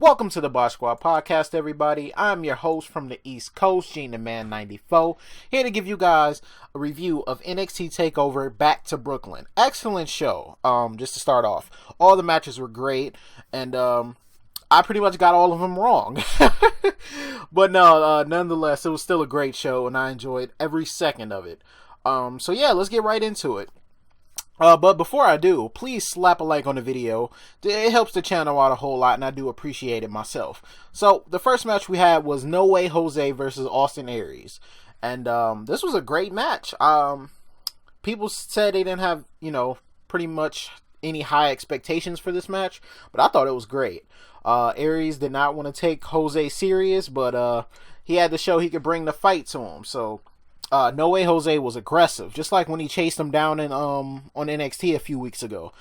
Welcome to the Boss Squad Podcast, everybody. I'm your host from the East Coast, Gene the Man 94, here to give you guys a review of NXT Takeover Back to Brooklyn. Excellent show. Just to start off, all the matches were great, and I pretty much got all of them wrong. But no, nonetheless, it was still a great show, and I enjoyed every second of it. So yeah, let's get right into it. But before I do, please slap a like on the video. It helps the channel out a whole lot, and I do appreciate it myself. So, the first match we had was No Way Jose versus Austin Aries. And this was a great match. People said they didn't have, pretty much any high expectations for this match, but I thought it was great. Aries did not want to take Jose serious, but he had to show he could bring the fight to him. So, No Way Jose was aggressive, just like when he chased him down in on NXT a few weeks ago.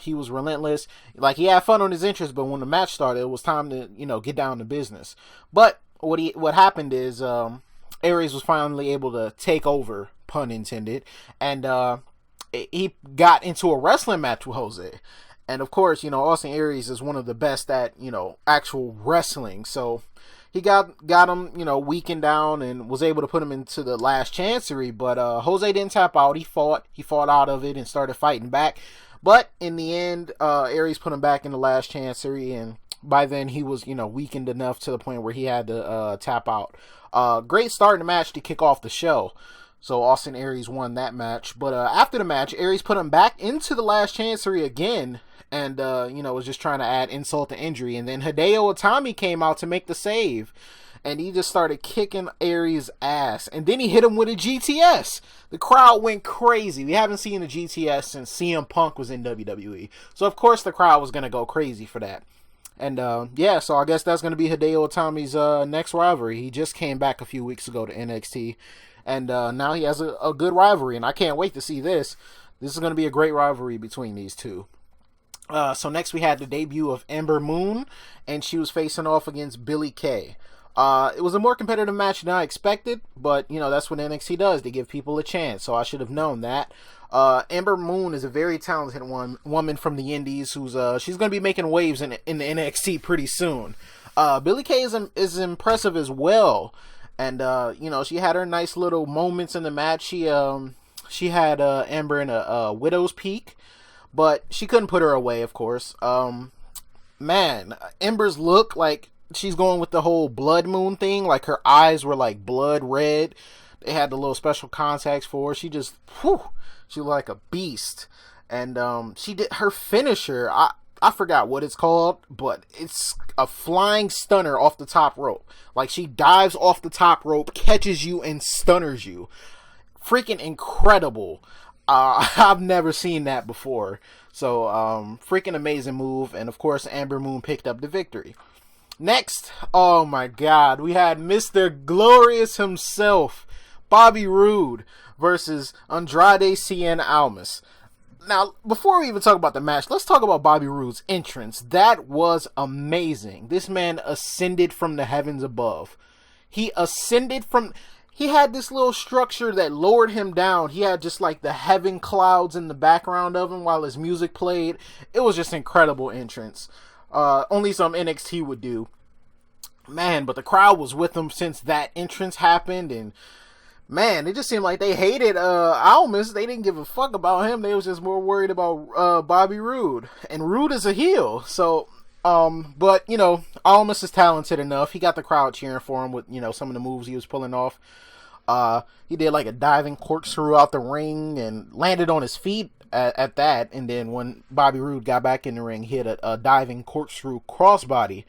He was relentless. Like, he had fun on his entrance, but when the match started, it was time to get down to business. But what happened is Aries was finally able to take over, pun intended, and he got into a wrestling match with Jose. And of course, Austin Aries is one of the best at actual wrestling, so he got him, weakened down and was able to put him into the last chancery. But Jose didn't tap out. He fought out of it and started fighting back. But in the end, Aries put him back in the last chancery, and by then he was, weakened enough to the point where he had to tap out. Great start in the match to kick off the show. So Austin Aries won that match. But after the match, Aries put him back into the last chancery again. And, was just trying to add insult to injury. And then Hideo Itami came out to make the save. And he just started kicking Aries' ass. And then he hit him with a GTS. The crowd went crazy. We haven't seen a GTS since CM Punk was in WWE. So, of course, the crowd was going to go crazy for that. And, yeah, so I guess that's going to be Hideo Itami's next rivalry. He just came back a few weeks ago to NXT. And now he has a good rivalry. And I can't wait to see this. This is going to be a great rivalry between these two. So next we had the debut of Ember Moon, and she was facing off against Billie Kay. It was a more competitive match than I expected, but, that's what NXT does. They give people a chance, so I should have known that. Ember Moon is a very talented woman from the indies who's, she's going to be making waves in the NXT pretty soon. Billie Kay is impressive as well, and, she had her nice little moments in the match. She had, Ember in a Widow's Peak, but she couldn't put her away, of course. Man, Ember's look, like, she's going with the whole blood moon thing. Like, her eyes were, like, blood red. They had the little special contacts for her. She just, she looked like a beast. And, she did her finisher. I forgot what it's called, but it's a flying stunner off the top rope. Like, she dives off the top rope, catches you, and stunners you. Freaking incredible. I've never seen that before. So, freaking amazing move. And, of course, Ember Moon picked up the victory. Next, oh my god, we had Mr. Glorious himself, Bobby Roode versus Andrade, Cien, Almas. Now, before we even talk about the match, let's talk about Bobby Roode's entrance. That was amazing. This man ascended from the heavens above. He ascended from... He had this little structure that lowered him down. He had just like the heaven clouds in the background of him while his music played. It was just incredible entrance. Only some NXT would do. Man, but the crowd was with him since that entrance happened. And man, it just seemed like they hated Almas. They didn't give a fuck about him. They was just more worried about Bobby Roode. And Roode is a heel. So... but, Almas is talented enough. He got the crowd cheering for him with, some of the moves he was pulling off. He did like a diving corkscrew out the ring and landed on his feet at that. And then when Bobby Roode got back in the ring, he hit a diving corkscrew crossbody.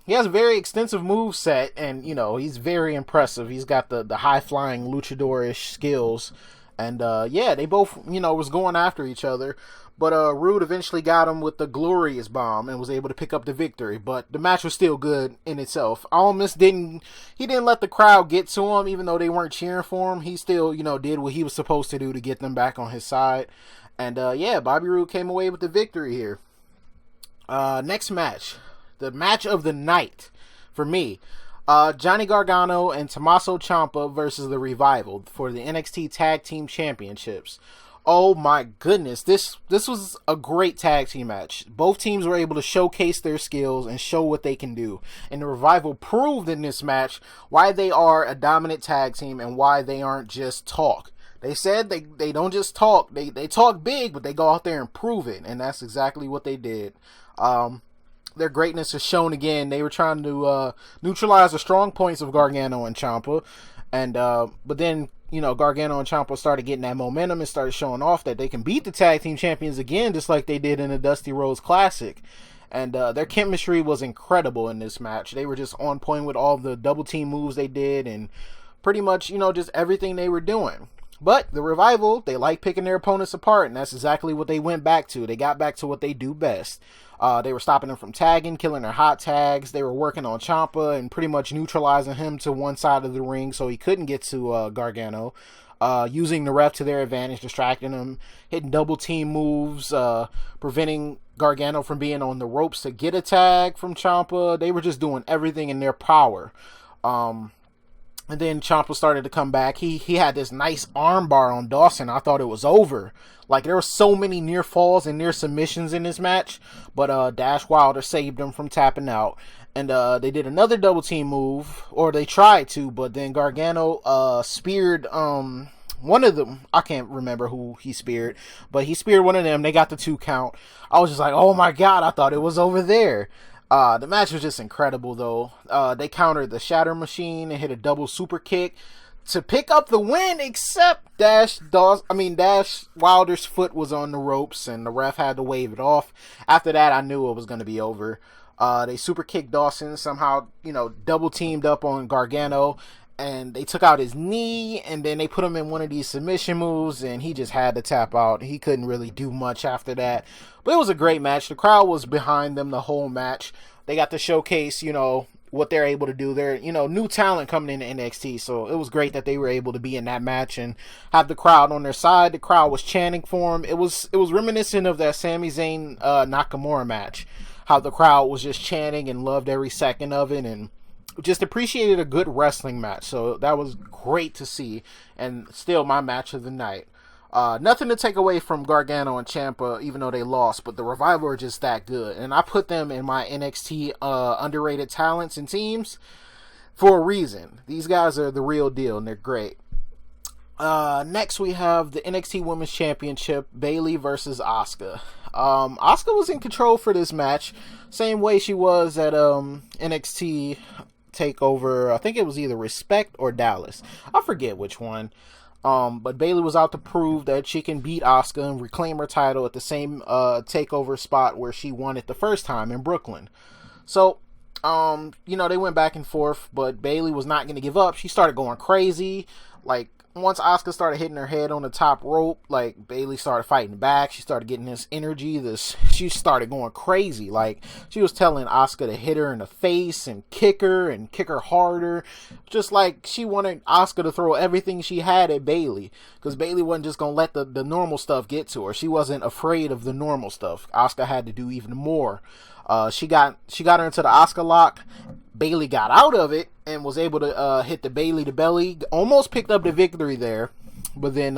He has a very extensive move set, and, he's very impressive. He's got the high-flying luchador-ish skills. And, yeah, they both, was going after each other. But Roode eventually got him with the Glorious Bomb and was able to pick up the victory. But the match was still good in itself. Almas didn't let the crowd get to him, even though they weren't cheering for him. He still, did what he was supposed to do to get them back on his side. And, yeah, Bobby Roode came away with the victory here. Next match. The match of the night for me. Johnny Gargano and Tomasso Ciampa versus the Revival for the NXT Tag Team Championships. Oh my goodness, this was a great tag team match. Both teams were able to showcase their skills and show what they can do. And the Revival proved in this match why they are a dominant tag team and why they aren't just talk. They said they don't just talk. They talk big, but they go out there and prove it. And that's exactly what they did. Their greatness is shown again. They were trying to neutralize the strong points of Gargano and Ciampa. And but then, Gargano and Ciampa started getting that momentum and started showing off that they can beat the tag team champions again, just like they did in the Dusty Rhodes Classic. And their chemistry was incredible in this match. They were just on point with all the double team moves they did and pretty much, just everything they were doing. But the Revival, they like picking their opponents apart, and that's exactly what they went back to. They got back to what they do best. They were stopping them from tagging, killing their hot tags. They were working on Ciampa and pretty much neutralizing him to one side of the ring so he couldn't get to Gargano. Using the ref to their advantage, distracting him, hitting double team moves, preventing Gargano from being on the ropes to get a tag from Ciampa. They were just doing everything in their power. And then Ciampa started to come back. He had this nice armbar on Dawson. I thought it was over. Like, there were so many near falls and near submissions in this match. But Dash Wilder saved him from tapping out. And they did another double team move. Or they tried to. But then Gargano speared one of them. I can't remember who he speared. But he speared one of them. They got the 2 count. I was just like, oh my god, I thought it was over there. The match was just incredible, though. They countered the Shatter Machine and hit a double super kick to pick up the win, except Dash Wilder's foot was on the ropes and the ref had to wave it off. After that, I knew it was going to be over. They super kicked Dawson, somehow, double teamed up on Gargano, and they took out his knee, and then they put him in one of these submission moves, and he just had to tap out. He couldn't really do much after that. But it was a great match. The crowd was behind them the whole match. They got to showcase, what they're able to do. They're, new talent coming into NXT, so it was great that they were able to be in that match and have the crowd on their side. The crowd was chanting for him. It was reminiscent of that Sami Zayn Nakamura match, how the crowd was just chanting and loved every second of it and just appreciated a good wrestling match. So that was great to see, and still my match of the night. Nothing to take away from Gargano and Ciampa, even though they lost, but the Revival are just that good. And I put them in my NXT underrated talents and teams for a reason. These guys are the real deal, and they're great. Next, we have the NXT Women's Championship, Bayley versus Asuka. Asuka was in control for this match, same way she was at NXT Takeover. I think it was either Respect or Dallas. I forget which one. But Bayley was out to prove that she can beat Asuka and reclaim her title at the same takeover spot where she won it the first time in Brooklyn. So, they went back and forth, but Bayley was not going to give up. She started going crazy. Like, once Asuka started hitting her head on the top rope, like, Bayley started fighting back. She started getting this energy. She started going crazy. Like, she was telling Asuka to hit her in the face and kick her harder. Just like she wanted Asuka to throw everything she had at Bayley. Because Bayley wasn't just going to let the normal stuff get to her. She wasn't afraid of the normal stuff. Asuka had to do even more. She got her into the Asuka lock. Bayley got out of it and was able to hit the Bayley to belly. Almost picked up the victory there. But then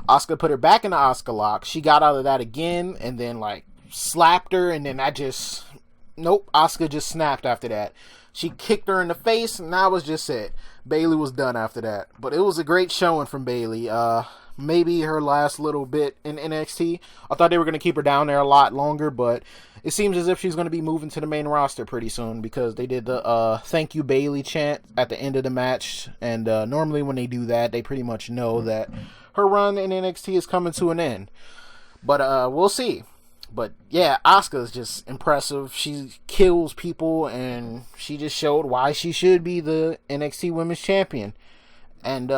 Asuka put her back in the Asuka lock. She got out of that again and then slapped her, and then Asuka just snapped after that. She kicked her in the face, and that was just it. Bayley was done after that. But it was a great showing from Bayley. Maybe her last little bit in NXT. I thought they were going to keep her down there a lot longer, but it seems as if she's going to be moving to the main roster pretty soon, because they did the thank you Bayley chant at the end of the match, and normally when they do that, they pretty much know that her run in NXT is coming to an end. But we'll see. But yeah, Asuka is just impressive. She kills people, and she just showed why she should be the NXT Women's Champion. And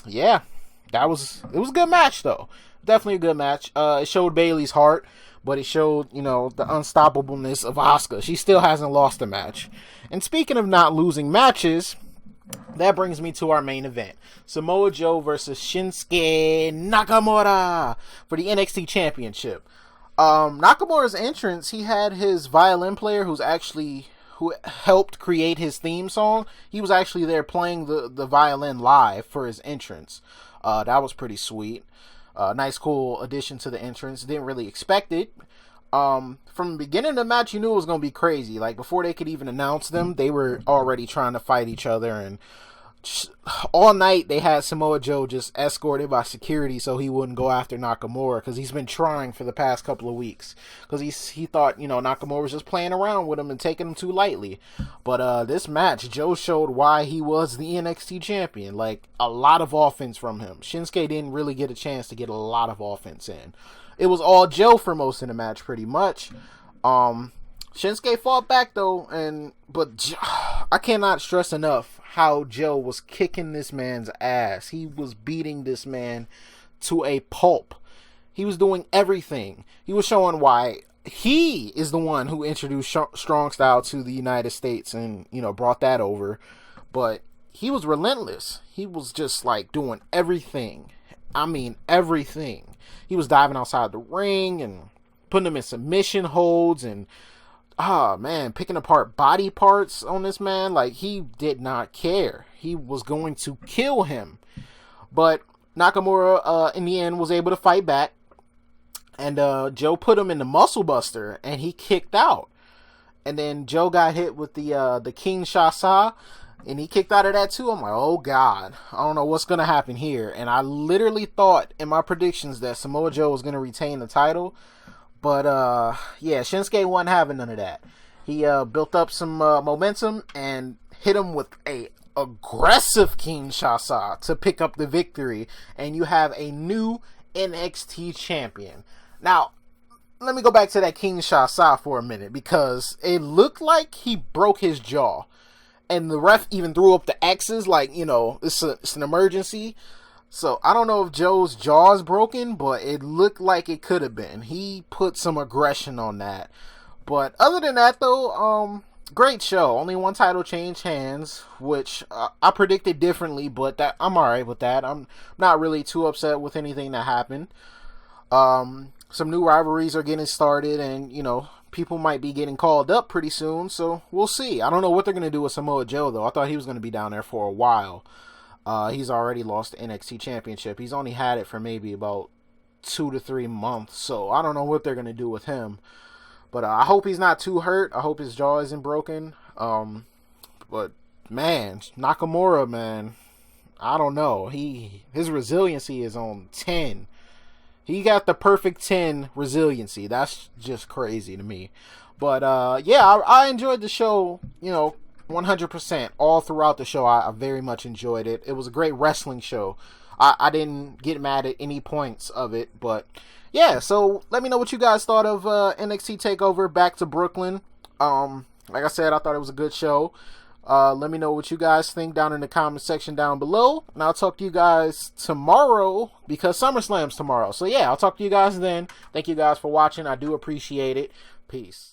yeah, it was a good match though. Definitely a good match. It showed Bayley's heart, but it showed, the unstoppableness of Asuka. She still hasn't lost a match. And speaking of not losing matches, that brings me to our main event. Samoa Joe versus Shinsuke Nakamura for the NXT Championship. Nakamura's entrance, he had his violin player who helped create his theme song. He was actually there playing the violin live for his entrance. That was pretty sweet. Nice, cool addition to the entrance. Didn't really expect it. From the beginning of the match, you knew it was going to be crazy. Like, before they could even announce them, they were already trying to fight each other, and all night they had Samoa Joe just escorted by security so he wouldn't go after Nakamura, because he's been trying for the past couple of weeks, because he thought, Nakamura was just playing around with him and taking him too lightly. But this match, Joe showed why he was the NXT champion. Like, a lot of offense from him. Shinsuke didn't really get a chance to get a lot of offense in. It was all Joe for most of the match, pretty much. Shinsuke fought back though, but I cannot stress enough how Joe was kicking this man's ass. He was beating this man to a pulp. He was doing everything. He was showing why he is the one who introduced strong style to the United States and, brought that over. But he was relentless. He was just like doing everything. I mean, everything. He was diving outside the ring and putting him in submission holds and picking apart body parts on this man. Like, he did not care. He was going to kill him. But Nakamura, in the end, was able to fight back. And Joe put him in the Muscle Buster, and he kicked out. And then Joe got hit with the King Shasa, and he kicked out of that too. I'm like, oh God, I don't know what's going to happen here. And I literally thought in my predictions that Samoa Joe was going to retain the title. But, Shinsuke wasn't having none of that. He built up some momentum and hit him with a aggressive King Shasa to pick up the victory. And you have a new NXT champion. Now, let me go back to that King Shasa for a minute, because it looked like he broke his jaw. And the ref even threw up the X's like, it's an emergency. So, I don't know if Joe's jaw is broken, but it looked like it could have been. He put some aggression on that. But other than that, though, great show. Only one title changed hands, which I predicted differently, but I'm alright with that. I'm not really too upset with anything that happened. Some new rivalries are getting started, and, people might be getting called up pretty soon, so we'll see. I don't know what they're going to do with Samoa Joe, though. I thought he was going to be down there for a while. He's already lost the NXT Championship. He's only had it for maybe about 2 to 3 months, so I don't know what they're going to do with him. But I hope he's not too hurt. I hope his jaw isn't broken. But, man, Nakamura, man, I don't know. His resiliency is on 10. He got the perfect 10 resiliency. That's just crazy to me. But, I enjoyed the show, 100%. All throughout the show, I very much enjoyed it. It was a great wrestling show. I didn't get mad at any points of it. But, yeah, so let me know what you guys thought of NXT TakeOver Back to Brooklyn. Like I said, I thought it was a good show. Let me know what you guys think down in the comment section down below. And I'll talk to you guys tomorrow, because SummerSlam's tomorrow. So, yeah, I'll talk to you guys then. Thank you guys for watching. I do appreciate it. Peace.